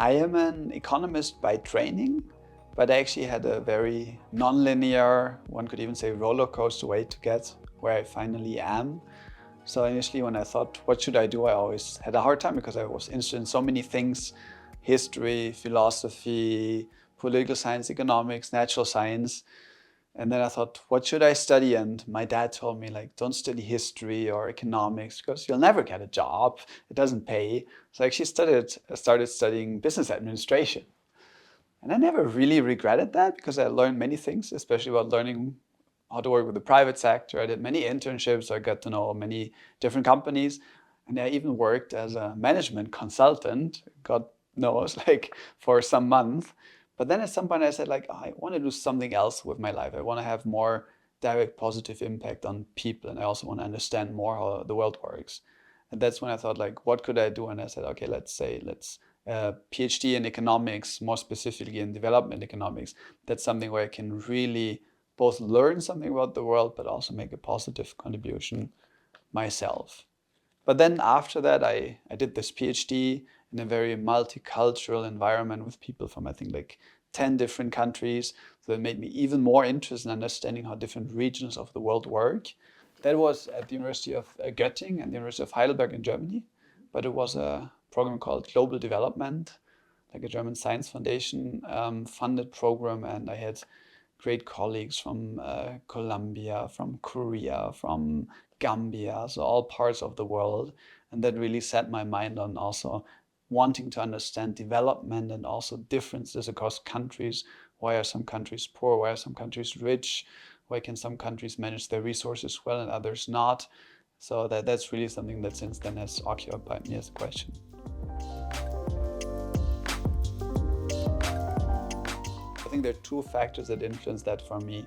I am an economist by training, but I actually had a very non-linear, one could even say roller coaster way to get where I finally am. So initially when I thought, what should I do? I always had a hard time because I was interested in so many things: history, philosophy, political science, economics, natural science. And then I thought, what should I study? And my dad told me, like, don't study history or economics because you'll never get a job. It doesn't pay. So I actually started studying business administration. And I never really regretted that because I learned many things, especially about learning how to work with the private sector. I did many internships. I got to know many different companies. And I even worked as a management consultant, God knows, like for some months. But then at some point I said, like, I want to do something else with my life. I want to have more direct positive impact on people. And I also want to understand more how the world works. And that's when I thought, like, what could I do? And I said, okay, let's PhD in economics, more specifically in development economics. That's something where I can really both learn something about the world, but also make a positive contribution myself. But then after that, I did this PhD in a very multicultural environment with people from, I think, like 10 different countries. So it made me even more interested in understanding how different regions of the world work. That was at the University of Göttingen and the University of Heidelberg in Germany. But it was a program called Global Development, like a German Science Foundation funded program. And I had great colleagues from Colombia, from Korea, from Gambia, so all parts of the world. And that really set my mind on also wanting to understand development and also differences across countries. Why are some countries poor? Why are some countries rich? Why can some countries manage their resources well and others not? So that's really something that since then has occupied me as a question. I think there are two factors that influence that for me.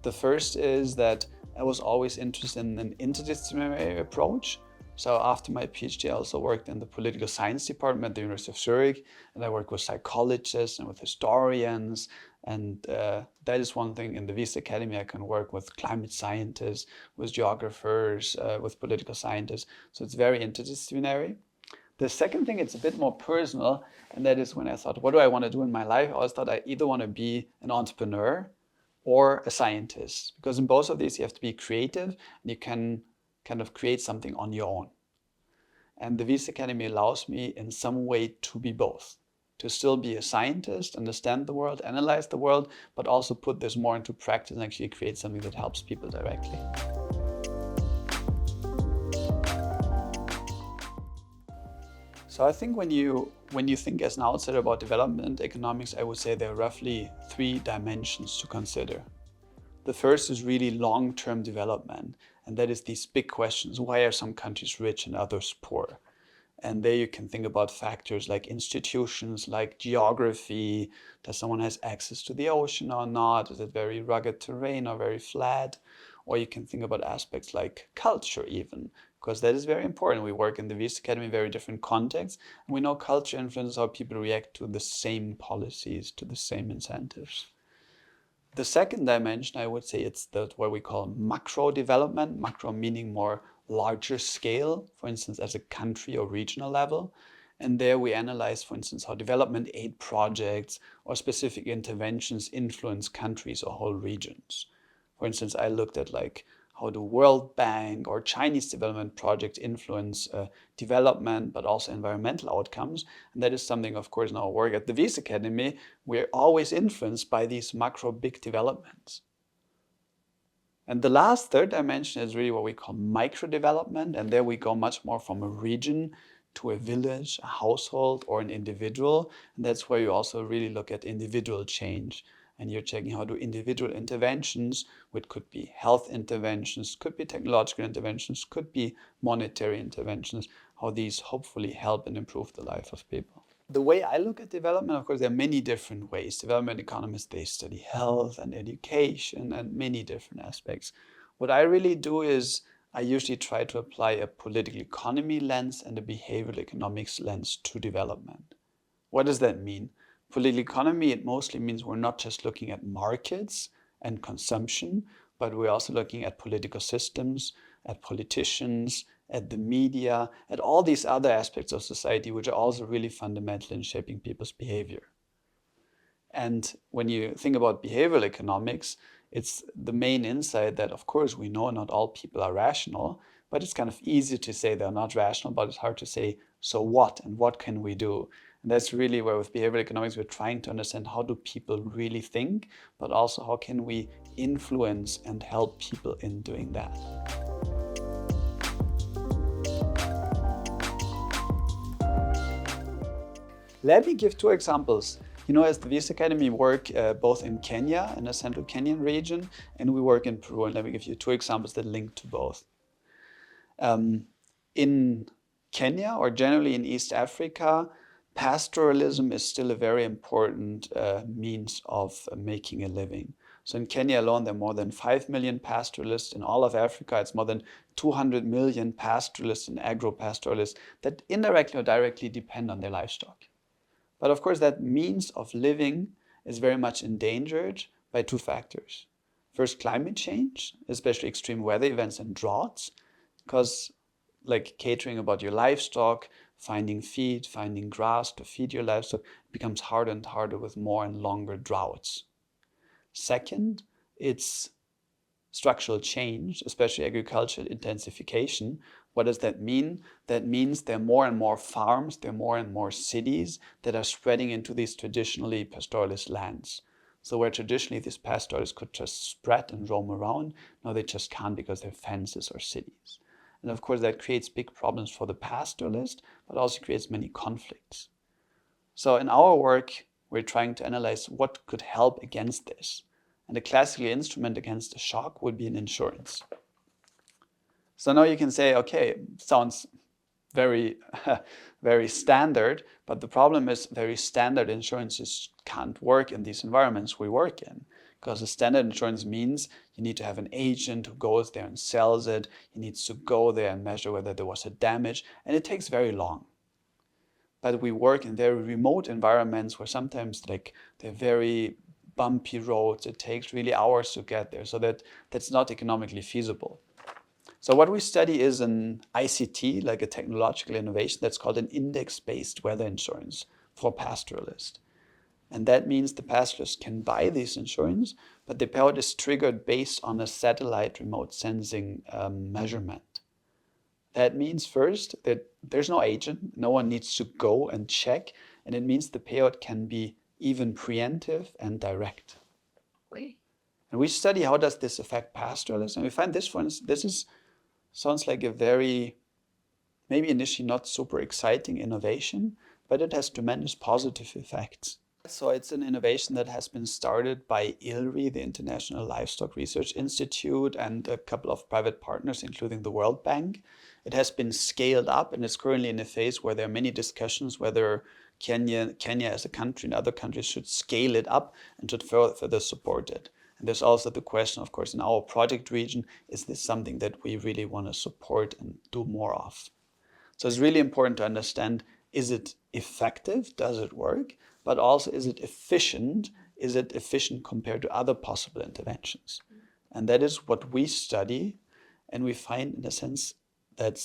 The first is that I was always interested in an interdisciplinary approach. So after my PhD, I also worked in the political science department at the University of Zurich, and I worked with psychologists and with historians. And that is one thing in the Wyss Academy. I can work with climate scientists, with geographers, with political scientists. So it's very interdisciplinary. The second thing, it's a bit more personal, and that is when I thought, what do I want to do in my life? I always thought I either want to be an entrepreneur or a scientist, because in both of these you have to be creative and you can kind of create something on your own. And the Wyss Academy allows me in some way to be both, to still be a scientist, understand the world, analyze the world, but also put this more into practice and actually create something that helps people directly. So I think when you think as an outsider about development economics, I would say there are roughly 3 dimensions to consider. The first is really long-term development, and that is these big questions. Why are some countries rich and others poor? And there you can think about factors like institutions, like geography. Does someone has access to the ocean or not? Is it very rugged terrain or very flat? Or you can think about aspects like culture even, because that is very important. We work in the Wyss Academy in very different contexts, and we know culture influences how people react to the same policies, to the same incentives. The second dimension, I would say, it's what we call macro development, macro meaning more larger scale, for instance, as a country or regional level. And there we analyze, for instance, how development aid projects or specific interventions influence countries or whole regions. For instance, I looked at like how do World Bank or Chinese development projects influence development, but also environmental outcomes. And that is something, of course, in our work at the Wyss Academy, we're always influenced by these macro big developments. And the last third dimension is really what we call micro development. And there we go much more from a region to a village, a household, or an individual. And that's where you also really look at individual change. And you're checking how do individual interventions, which could be health interventions, could be technological interventions, could be monetary interventions, how these hopefully help and improve the life of people. The way I look at development, of course, there are many different ways. Development economists, they study health and education and many different aspects. What I really do is I usually try to apply a political economy lens and a behavioral economics lens to development. What does that mean? Political economy, it mostly means we're not just looking at markets and consumption, but we're also looking at political systems, at politicians, at the media, at all these other aspects of society, which are also really fundamental in shaping people's behavior. And when you think about behavioral economics, it's the main insight that, of course, we know not all people are rational, but it's kind of easy to say they're not rational, but it's hard to say, so what, and what can we do? And that's really where with behavioral economics, we're trying to understand how do people really think, but also how can we influence and help people in doing that. Let me give two examples. As the VS Academy, we work both in Kenya, in the central Kenyan region, and we work in Peru. And let me give you two examples that link to both. In Kenya, or generally in East Africa, pastoralism is still a very important means of making a living. So in Kenya alone, there are more than 5 million pastoralists. In all of Africa, it's more than 200 million pastoralists and agro-pastoralists that indirectly or directly depend on their livestock. But of course, that means of living is very much endangered by two factors. First, climate change, especially extreme weather events and droughts, because like catering about your livestock, finding feed, finding grass to feed your livestock becomes harder and harder with more and longer droughts. Second, it's structural change, especially agricultural intensification. What does that mean? That means there are more and more farms, there are more and more cities that are spreading into these traditionally pastoralist lands. So where traditionally these pastoralists could just spread and roam around, now they just can't because they're fences or cities. And of course that creates big problems for the pastoralist, but also creates many conflicts. So in our work, we're trying to analyze what could help against this. And a classical instrument against a shock would be an insurance. So now you can say, okay, sounds very, very standard, but the problem is very standard insurances can't work in these environments we work in. Because a standard insurance means you need to have an agent who goes there and sells it. He needs to go there and measure whether there was a damage, and it takes very long. But we work in very remote environments where sometimes they're very bumpy roads. It takes really hours to get there, so that's not economically feasible. So what we study is an ICT, like a technological innovation that's called an index-based weather insurance for pastoralists. And that means the pastoralists can buy this insurance, but the payout is triggered based on a satellite remote sensing measurement. That means first that there's no agent, no one needs to go and check, and it means the payout can be even preemptive and direct. And we study how does this affect pastoralists, and we find this sounds like a very, maybe initially not super exciting innovation, but it has tremendous positive effects. So it's an innovation that has been started by ILRI, the International Livestock Research Institute, and a couple of private partners, including the World Bank. It has been scaled up and is currently in a phase where there are many discussions whether Kenya as a country and other countries should scale it up and should further support it. And there's also the question, of course, in our project region, is this something that we really want to support and do more of? So it's really important to understand, is it effective? Does it work? But also, is it efficient? Is it efficient compared to other possible interventions? And that is what we study. And we find, in a sense, that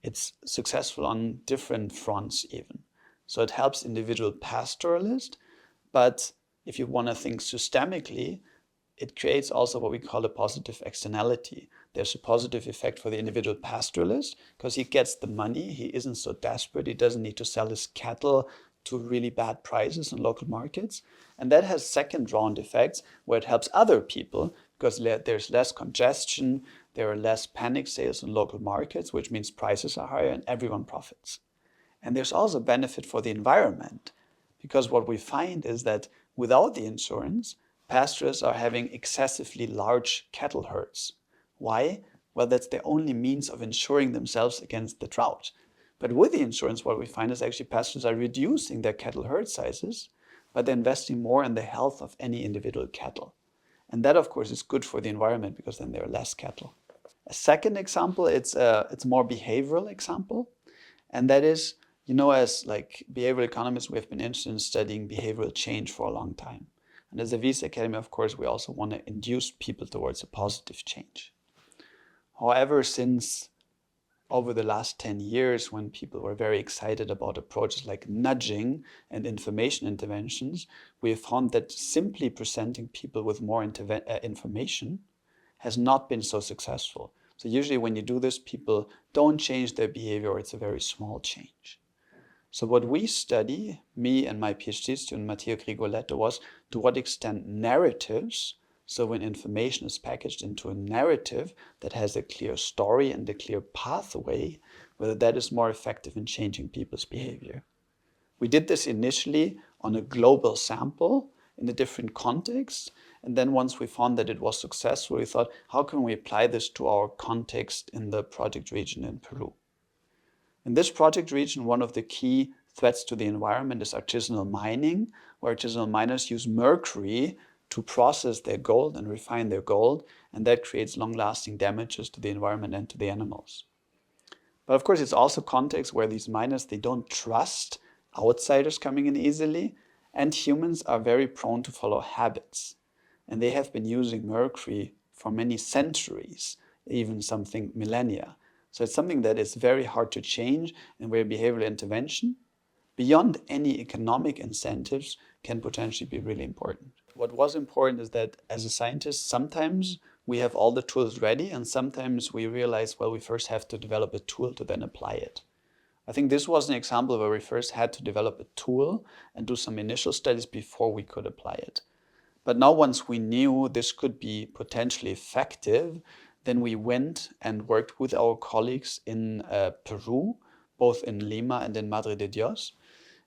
it's successful on different fronts even. So it helps individual pastoralists. But if you want to think systemically, it creates also what we call a positive externality. There's a positive effect for the individual pastoralist because he gets the money. He isn't so desperate. He doesn't need to sell his cattle to really bad prices in local markets. And that has second round effects where it helps other people because there's less congestion, there are less panic sales in local markets, which means prices are higher and everyone profits. And there's also benefit for the environment because what we find is that without the insurance, pastoralists are having excessively large cattle herds. Why? Well, that's their only means of insuring themselves against the drought. But with the insurance, what we find is actually pastoralists are reducing their cattle herd sizes, but they're investing more in the health of any individual cattle. And that, of course, is good for the environment because then there are less cattle. A second example, it's a more behavioral example. And that is, as like behavioral economists, we have been interested in studying behavioral change for a long time. And as a VS Academy, of course, we also want to induce people towards a positive change. However, since over the last 10 years, when people were very excited about approaches like nudging and information interventions, we have found that simply presenting people with more information has not been so successful. So usually when you do this, people don't change their behavior, or it's a very small change. So what we study, me and my PhD student Matteo Grigoletto, was to what extent narratives, so when information is packaged into a narrative that has a clear story and a clear pathway, whether that is more effective in changing people's behavior. We did this initially on a global sample in a different context. And then once we found that it was successful, we thought, how can we apply this to our context in the project region in Peru? In this project region, one of the key threats to the environment is artisanal mining, where artisanal miners use mercury to process their gold and refine their gold, and that creates long-lasting damages to the environment and to the animals. But of course, it's also context where these miners, they don't trust outsiders coming in easily, and humans are very prone to follow habits. And they have been using mercury for many centuries, even something millennia. So it's something that is very hard to change, and where behavioral intervention, beyond any economic incentives, can potentially be really important. What was important is that as a scientist, sometimes we have all the tools ready, and sometimes we realize, well, we first have to develop a tool to then apply it. I think this was an example where we first had to develop a tool and do some initial studies before we could apply it. But now once we knew this could be potentially effective, then we went and worked with our colleagues in Peru, both in Lima and in Madre de Dios.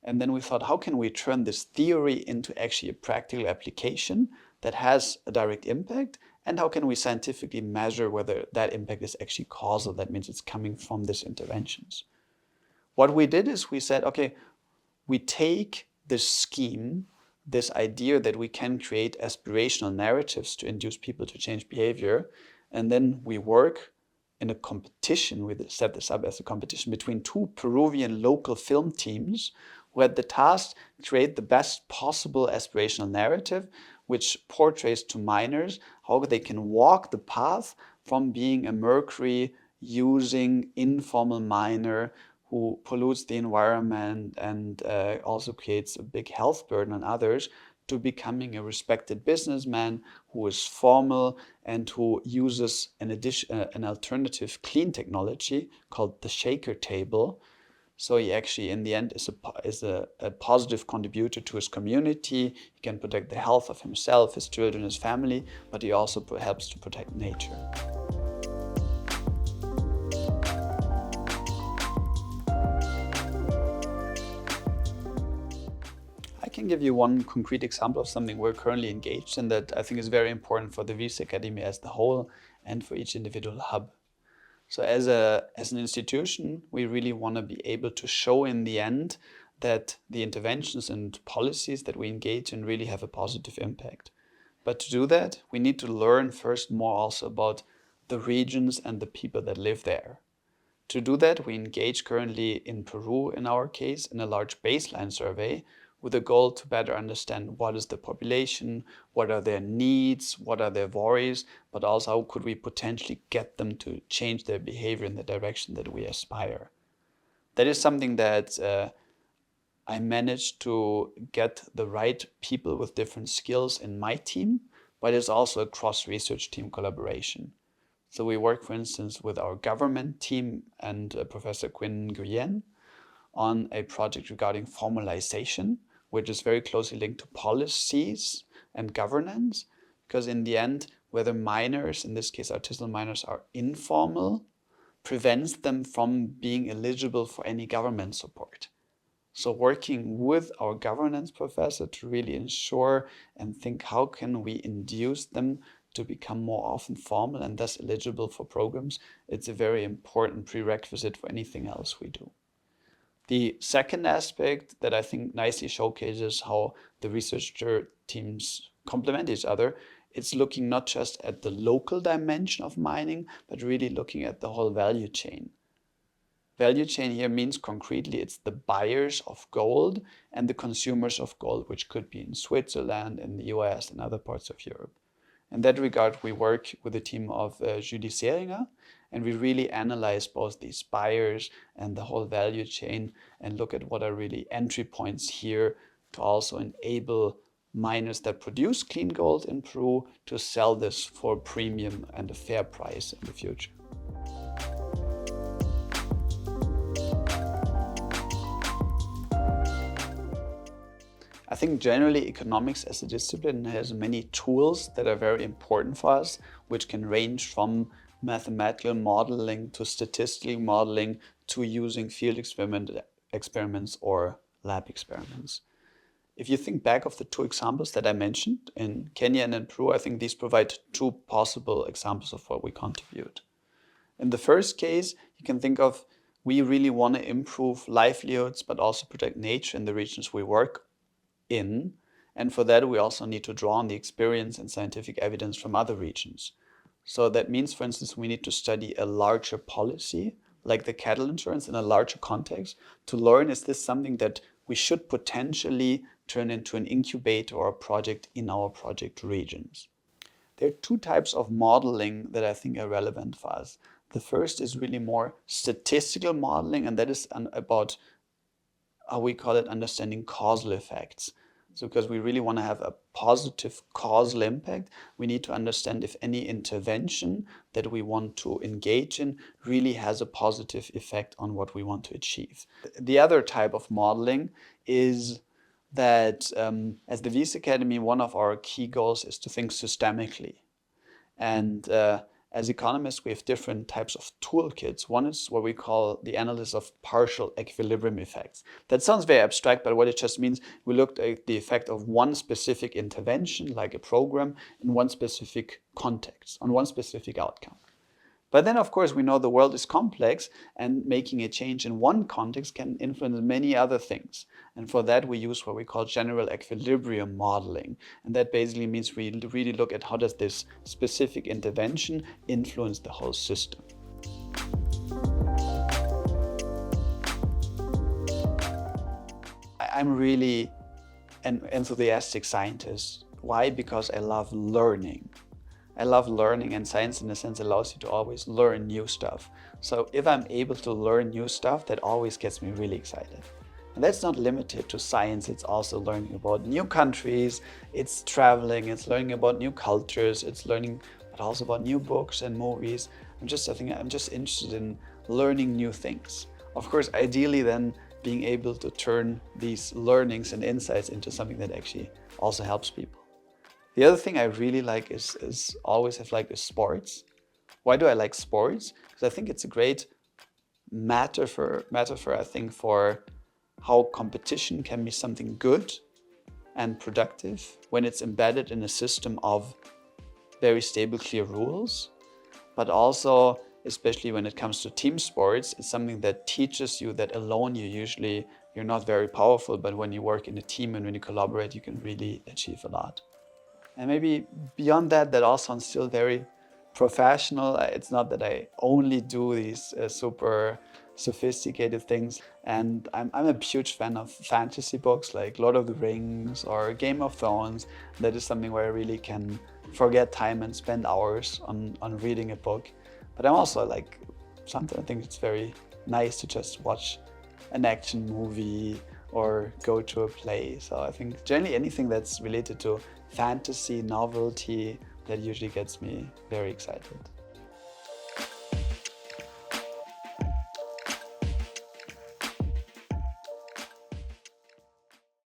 And then we thought, how can we turn this theory into actually a practical application that has a direct impact? And how can we scientifically measure whether that impact is actually causal? That means it's coming from these interventions. What we did is we said, okay, we take this scheme, this idea that we can create aspirational narratives to induce people to change behavior, and then we work in a competition. We set this up as a competition between two Peruvian local film teams who had the task to create the best possible aspirational narrative which portrays to miners how they can walk the path from being a mercury using informal miner who pollutes the environment and also creates a big health burden on others, to becoming a respected businessman who is formal and who uses an alternative clean technology called the shaker table. So he actually, in the end, is a positive contributor to his community. He can protect the health of himself, his children, his family, but he also helps to protect nature. I can give you one concrete example of something we're currently engaged in that I think is very important for the Wyss Academy as the whole and for each individual hub. So as an institution, we really want to be able to show in the end that the interventions and policies that we engage in really have a positive impact. But to do that, we need to learn first more also about the regions and the people that live there. To do that, we engage currently in Peru, in our case, in a large baseline survey with a goal to better understand what is the population, what are their needs, what are their worries, but also how could we potentially get them to change their behavior in the direction that we aspire. That is something that I managed to get the right people with different skills in my team, but it's also a cross-research team collaboration. So we work, for instance, with our government team and Professor Quinn Nguyen on a project regarding formalization, which is very closely linked to policies and governance, because in the end, whether miners, in this case artisanal miners, are informal, prevents them from being eligible for any government support. So working with our governance professor to really ensure and think how can we induce them to become more often formal and thus eligible for programs, it's a very important prerequisite for anything else we do. The second aspect that I think nicely showcases how the researcher teams complement each other, it's looking not just at the local dimension of mining, but really looking at the whole value chain. Value chain here means concretely it's the buyers of gold and the consumers of gold, which could be in Switzerland, in the US, and other parts of Europe. In that regard, we work with a team of Judy Seringer And we really analyze both these buyers and the whole value chain and look at what are really entry points here to also enable miners that produce clean gold in Peru to sell this for a premium and a fair price in the future. I think generally economics as a discipline has many tools that are very important for us, which can range from mathematical modeling to statistical modeling to using field experiments or lab experiments. If you think back of the two examples that I mentioned in Kenya and in Peru, I think these provide two possible examples of what we contribute. In the first case, you can think of we really want to improve livelihoods, but also protect nature in the regions we work in. And for that, we also need to draw on the experience and scientific evidence from other regions. So that means, for instance, we need to study a larger policy, like the cattle insurance in a larger context, to learn, is this something that we should potentially turn into an incubator or a project in our project regions. There are two types of modeling that I think are relevant for us. The first is really more statistical modeling, and that is about how we call it understanding causal effects. So because we really want to have a positive causal impact, we need to understand if any intervention that we want to engage in really has a positive effect on what we want to achieve. The other type of modeling is that as the Wyss Academy, one of our key goals is to think systemically. And as economists, we have different types of toolkits. One is what we call the analysis of partial equilibrium effects. That sounds very abstract, but what it just means, we looked at the effect of one specific intervention, like a program, in one specific context, on one specific outcome. But then, of course, we know the world is complex, and making a change in one context can influence many other things. And for that, we use what we call general equilibrium modeling. And that basically means we really look at how does this specific intervention influence the whole system. I'm really an enthusiastic scientist. Why? Because I love learning. I love learning, and science in a sense allows you to always learn new stuff. So if I'm able to learn new stuff, that always gets me really excited. And that's not limited to science, it's also learning about new countries, it's traveling, it's learning about new cultures, it's learning but also about new books and movies. I'm just interested in learning new things. Of course, ideally then being able to turn these learnings and insights into something that actually also helps people. The other thing I really like is always have liked is sports. Why do I like sports? Because I think it's a great metaphor, I think, for how competition can be something good and productive when it's embedded in a system of very stable, clear rules. But also, especially when it comes to team sports, it's something that teaches you that alone you're not very powerful, but when you work in a team and when you collaborate, you can really achieve a lot. And maybe beyond that, that all sounds still very professional. It's not that I only do these super sophisticated things. And I'm a huge fan of fantasy books like Lord of the Rings or Game of Thrones. That is something where I really can forget time and spend hours on reading a book. But I'm also like, sometimes I think it's very nice to just watch an action movie or go to a play. So I think generally anything that's related to fantasy, novelty, that usually gets me very excited.